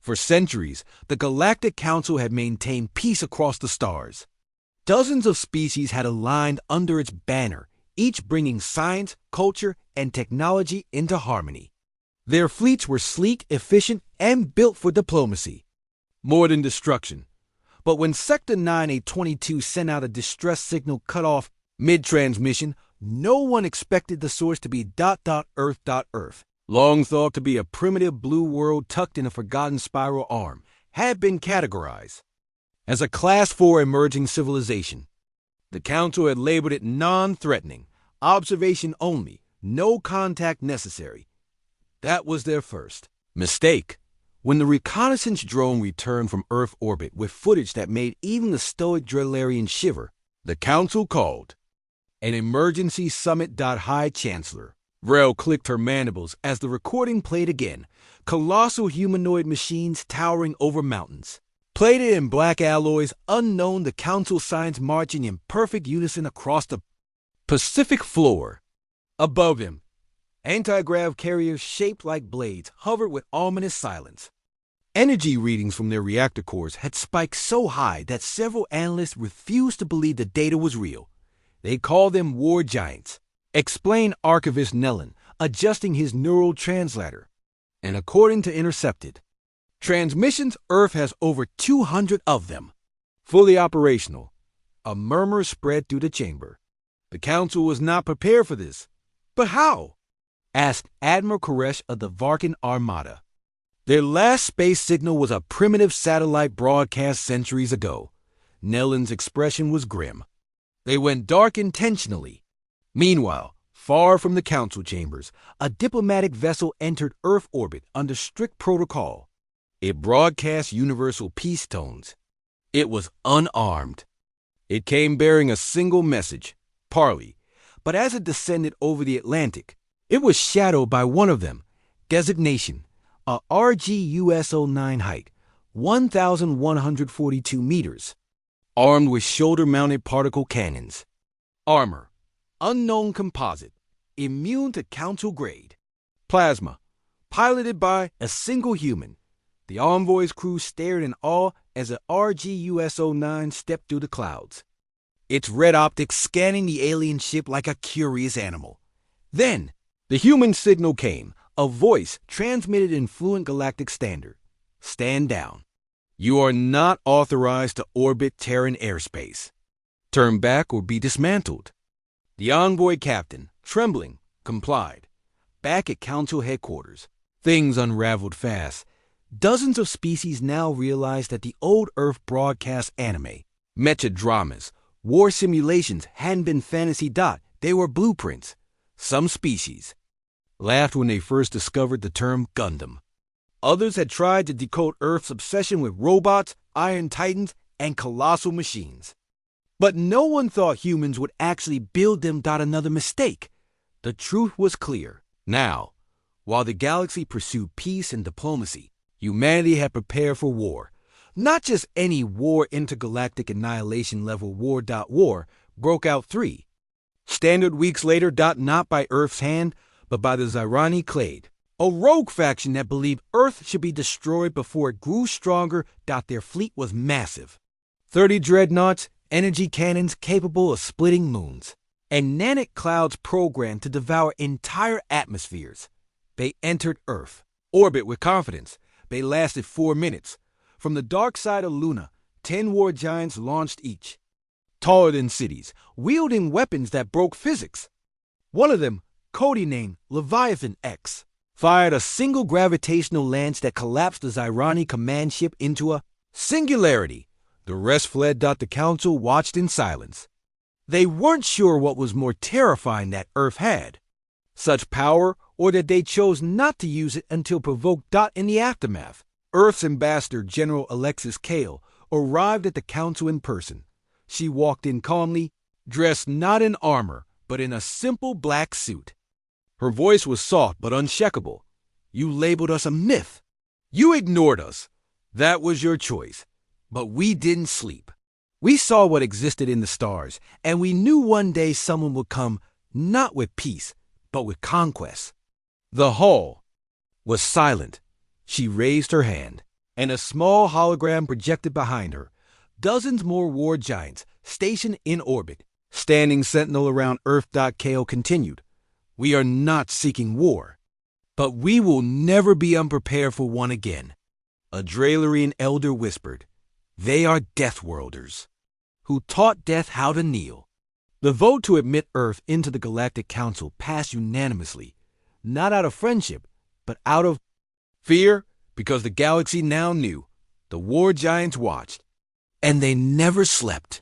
For centuries, the Galactic Council had maintained peace across the stars. Dozens of species had aligned under its banner, each bringing science, culture, and technology into harmony. Their fleets were sleek, efficient, and built for diplomacy, more than destruction. But when Sector 9A22 sent out a distress signal cut off mid-transmission, no one expected the source to be Earth. Long thought to be a primitive blue world tucked in a forgotten spiral arm, had been categorized as a Class 4 emerging civilization. The Council had labeled it non-threatening, observation only, no contact necessary. That was their first mistake. When the reconnaissance drone returned from Earth orbit with footage that made even the stoic Drellarian shiver, the Council called an emergency summit. High Chancellor Vrel clicked her mandibles as the recording played again. Colossal humanoid machines towering over mountains. Plated in black alloys, unknown, the Council signs marching in perfect unison across the Pacific floor. Above them, anti-grav carriers shaped like blades hovered with ominous silence. Energy readings from their reactor cores had spiked so high that several analysts refused to believe the data was real. They called them war giants, explained Archivist Nellen, adjusting his neural translator. And according to Intercepted transmissions, Earth has over 200 of them, fully operational. A murmur spread through the chamber. The Council was not prepared for this. But how? Asked Admiral Koresh of the Varkan Armada. Their last space signal was a primitive satellite broadcast centuries ago. Nellen's expression was grim. They went dark intentionally. Meanwhile, far from the Council chambers, a diplomatic vessel entered Earth orbit under strict protocol. It broadcast universal peace tones. It was unarmed. It came bearing a single message, parley, but as it descended over the Atlantic, it was shadowed by one of them, designation, a RGUS-09 height, 1,142 meters, armed with shoulder-mounted particle cannons. Armor, unknown composite, immune to Council grade. Plasma, piloted by a single human. The Envoy's crew stared in awe as the RGUS-09 stepped through the clouds, its red optics scanning the alien ship like a curious animal. Then, the human signal came, a voice transmitted in fluent galactic standard. Stand down. You are not authorized to orbit Terran airspace. Turn back or be dismantled. The Envoy captain, trembling, complied. Back at Council headquarters, things unraveled fast. Dozens of species now realized that the old Earth broadcast anime, mecha dramas, war simulations hadn't been fantasy. They were blueprints. Some species laughed when they first discovered the term Gundam. Others had tried to decode Earth's obsession with robots, iron titans, and colossal machines. But no one thought humans would actually build them. Another mistake. The truth was clear. Now, while the galaxy pursued peace and diplomacy, humanity had prepared for war. Not just any war, intergalactic annihilation level war. War broke out 3 standard weeks later. Not by Earth's hand, but by the Zyrani Clade, a rogue faction that believed Earth should be destroyed before it grew stronger. Their fleet was massive. 30 dreadnoughts, energy cannons capable of splitting moons, and nanic clouds programmed to devour entire atmospheres. They entered Earth orbit with confidence. They lasted 4 minutes. From the dark side of Luna, 10 war giants launched each, taller than cities, wielding weapons that broke physics. One of them, codenamed Leviathan X, fired a single gravitational lance that collapsed the Zyrani command ship into a singularity. The rest fled. The Council watched in silence. They weren't sure what was more terrifying that Earth had, such power, or that they chose not to use it until provoked. In the aftermath, Earth's ambassador, General Alexis Kale, arrived at the Council in person. She walked in calmly, dressed not in armor, but in a simple black suit. Her voice was soft but unshakable. You labeled us a myth. You ignored us. That was your choice. But we didn't sleep. We saw what existed in the stars, and we knew one day someone would come, not with peace, but with conquest. The hall was silent. She raised her hand, and a small hologram projected behind her. Dozens more war giants stationed in orbit. Standing sentinel around Earth.ko continued. We are not seeking war, but we will never be unprepared for one again. A Draelerian elder whispered, they are Deathworlders, who taught death how to kneel. The vote to admit Earth into the Galactic Council passed unanimously, not out of friendship, but out of fear, because the galaxy now knew. The war giants watched, and they never slept.